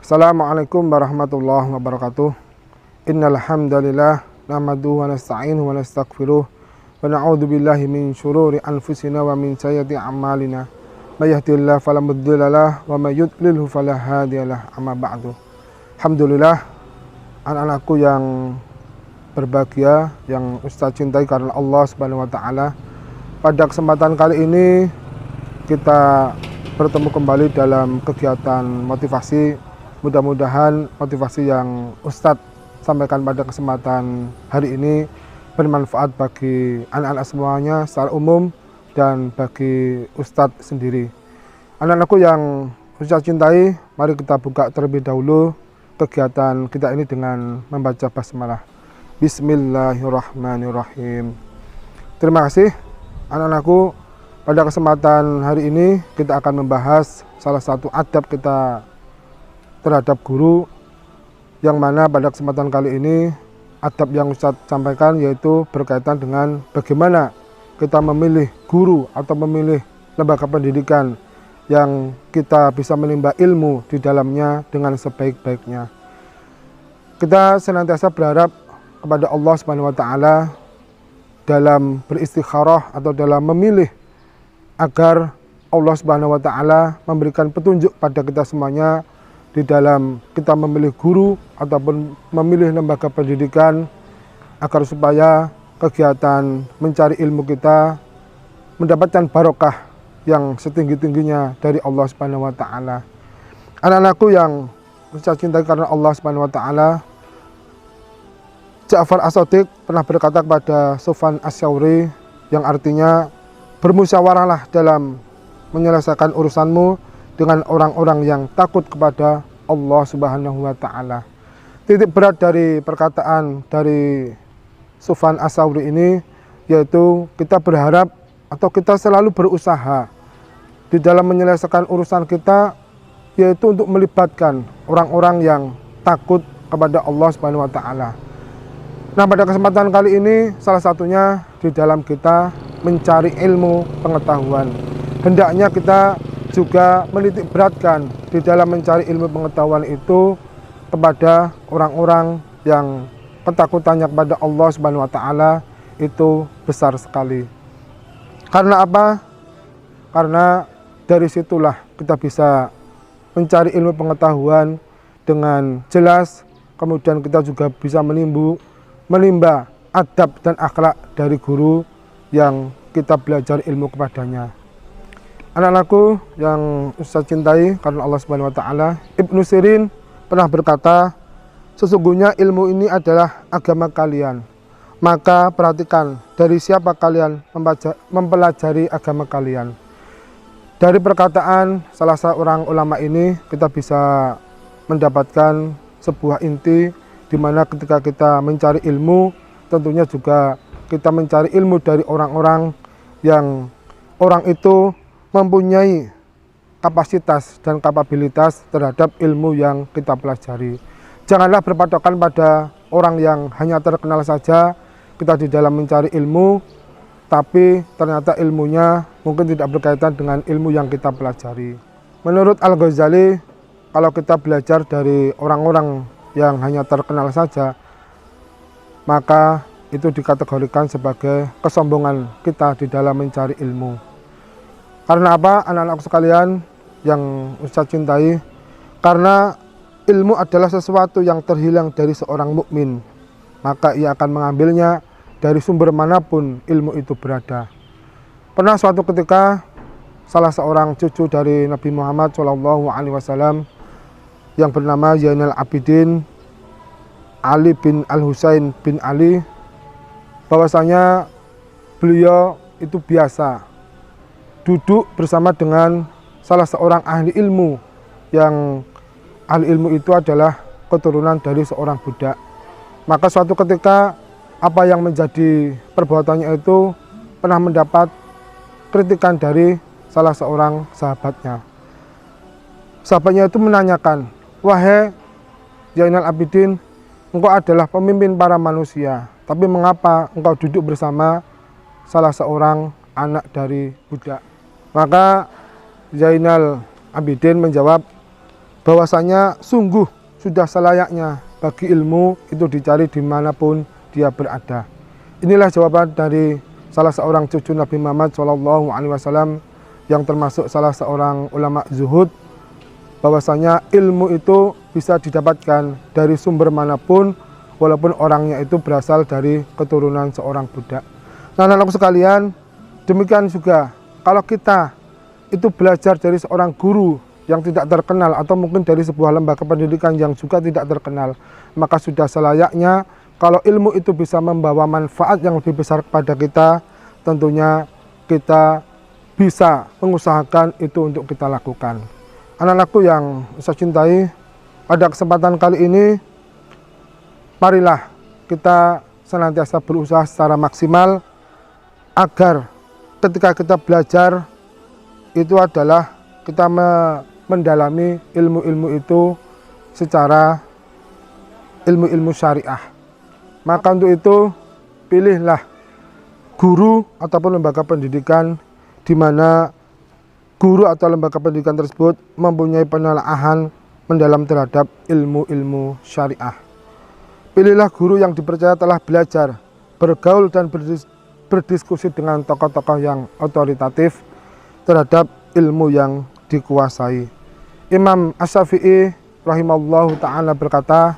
Assalamualaikum warahmatullahi wabarakatuh. Innal hamdalillah nahmaduhu wa nasta'inuhu wa nastaghfiruh wa na'udzu billahi min syururi anfusina wa min sayyiati a'malina. May yahdihillahu fala mudilla lahu wa may yudlilhu fala hadiyalah. Amma ba'du. Alhamdulillah, anak-anakku yang berbahagia, yang Ustaz cintai karena Allah Subhanahu wa taala. Pada kesempatan kali ini kita bertemu kembali dalam kegiatan motivasi. Mudah-mudahan motivasi yang Ustadz sampaikan pada kesempatan hari ini bermanfaat bagi anak-anak semuanya secara umum dan bagi Ustadz sendiri. Anak-anakku yang Ustadz cintai, mari kita buka terlebih dahulu kegiatan kita ini dengan membaca basmalah. Bismillahirrahmanirrahim. Terima kasih anak-anakku. Pada kesempatan hari ini kita akan membahas salah satu adab kita terhadap guru, yang mana pada kesempatan kali ini adab yang Ustadz sampaikan yaitu berkaitan dengan bagaimana kita memilih guru atau memilih lembaga pendidikan yang kita bisa menimba ilmu di dalamnya dengan sebaik-baiknya. Kita senantiasa berharap kepada Allah Subhanahu wa taala dalam beristikharah atau dalam memilih agar Allah Subhanahu wa taala memberikan petunjuk pada kita semuanya di dalam kita memilih guru ataupun memilih lembaga pendidikan, agar supaya kegiatan mencari ilmu kita mendapatkan barokah yang setinggi-tingginya dari Allah Subhanahu wa taala. Anak-anakku yang saya cintai karena Allah Subhanahu wa taala, Ja'far As-Shadiq pernah berkata kepada Sufyan Ats-Tsauri, yang artinya bermusyawarahlah dalam menyelesaikan urusanmu dengan orang-orang yang takut kepada Allah Subhanahu wa taala. Titik berat dari perkataan dari Sufyan Ats-Tsauri ini yaitu kita berharap atau kita selalu berusaha di dalam menyelesaikan urusan kita, yaitu untuk melibatkan orang-orang yang takut kepada Allah Subhanahu wa taala. Nah, pada kesempatan kali ini salah satunya di dalam kita mencari ilmu pengetahuan. Hendaknya kita juga menitik beratkan di dalam mencari ilmu pengetahuan itu kepada orang-orang yang ketakutannya kepada Allah Subhanahu wa taala itu besar sekali. Karena apa? Karena dari situlah kita bisa mencari ilmu pengetahuan dengan jelas, kemudian kita juga bisa menimba adab dan akhlak dari guru yang kita belajar ilmu kepadanya. Anak-anakku yang Ustaz cintai karena Allah Subhanahu wa taala, Ibnu Sirin pernah berkata, sesungguhnya ilmu ini adalah agama kalian. Maka perhatikan dari siapa kalian mempelajari agama kalian. Dari perkataan salah seorang ulama ini kita bisa mendapatkan sebuah inti di mana ketika kita mencari ilmu, tentunya juga kita mencari ilmu dari orang-orang yang orang itu mempunyai kapasitas dan kapabilitas terhadap ilmu yang kita pelajari. Janganlah berpatokan pada orang yang hanya terkenal saja kita di dalam mencari ilmu, tapi ternyata ilmunya mungkin tidak berkaitan dengan ilmu yang kita pelajari. Menurut Al-Ghazali, kalau kita belajar dari orang-orang yang hanya terkenal saja, maka itu dikategorikan sebagai kesombongan kita di dalam mencari ilmu. Karena apa, anak-anakku sekalian yang Ustaz cintai? Karena ilmu adalah sesuatu yang terhilang dari seorang mukmin, maka ia akan mengambilnya dari sumber manapun ilmu itu berada. Pernah suatu ketika salah seorang cucu dari Nabi Muhammad SAW yang bernama Zainal Abidin Ali bin Al-Husain bin Ali, bahwasanya beliau itu biasa duduk bersama dengan salah seorang ahli ilmu, yang ahli ilmu itu adalah keturunan dari seorang budak. Maka suatu ketika apa yang menjadi perbuatannya itu pernah mendapat kritikan dari salah seorang sahabatnya. Sahabatnya itu menanyakan, wahai Zainal Abidin, engkau adalah pemimpin para manusia, tapi mengapa engkau duduk bersama salah seorang anak dari budak? Maka Zainal Abidin menjawab, bahwasanya sungguh sudah selayaknya bagi ilmu itu dicari dimanapun dia berada. Inilah jawaban dari salah seorang cucu Nabi Muhammad SAW yang termasuk salah seorang ulama zuhud, bahwasanya ilmu itu bisa didapatkan dari sumber manapun walaupun orangnya itu berasal dari keturunan seorang budak. Nah, anak-anakku sekalian, demikian juga kalau kita itu belajar dari seorang guru yang tidak terkenal atau mungkin dari sebuah lembaga pendidikan yang juga tidak terkenal, maka sudah selayaknya kalau ilmu itu bisa membawa manfaat yang lebih besar kepada kita, tentunya kita bisa mengusahakan itu untuk kita lakukan. Anak-anakku yang saya cintai, pada kesempatan kali ini marilah kita senantiasa berusaha secara maksimal agar ketika kita belajar itu adalah kita mendalami ilmu-ilmu itu secara ilmu-ilmu syariah. Maka untuk itu pilihlah guru ataupun lembaga pendidikan di mana guru atau lembaga pendidikan tersebut mempunyai penelaahan mendalam terhadap ilmu-ilmu syariah. Pilihlah guru yang dipercaya telah belajar, bergaul dan berdiskusi dengan tokoh-tokoh yang otoritatif terhadap ilmu yang dikuasai. Imam Asy-Syafi'i rahimallahu ta'ala berkata,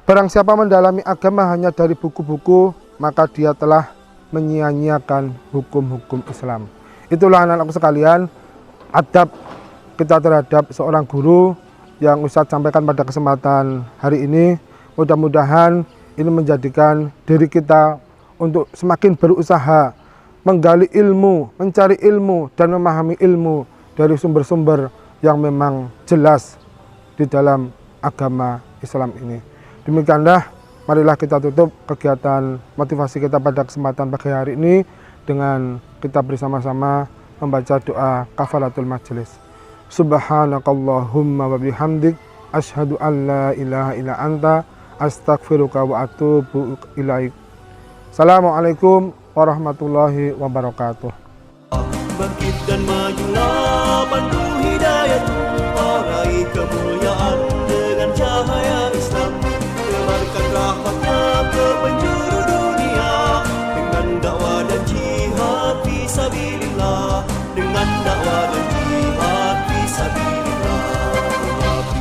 barang siapa mendalami agama hanya dari buku-buku, maka dia telah menyia-nyiakan hukum-hukum Islam. Itulah anak-anakku sekalian, adab kita terhadap seorang guru yang Ustadz sampaikan pada kesempatan hari ini. Mudah-mudahan ini menjadikan diri kita untuk semakin berusaha menggali ilmu, mencari ilmu dan memahami ilmu dari sumber-sumber yang memang jelas di dalam agama Islam ini. Demikianlah, marilah kita tutup kegiatan motivasi kita pada kesempatan pagi hari ini dengan kita bersama-sama membaca doa kafaratul majelis. Subhanakallahumma wa bihamdik asyhadu an la ilaha illa anta astaghfiruka wa atubu ilaik. Assalamualaikum warahmatullahi wabarakatuh. Bangkit dan majulah, pandu hidayat, raih kemuliaan.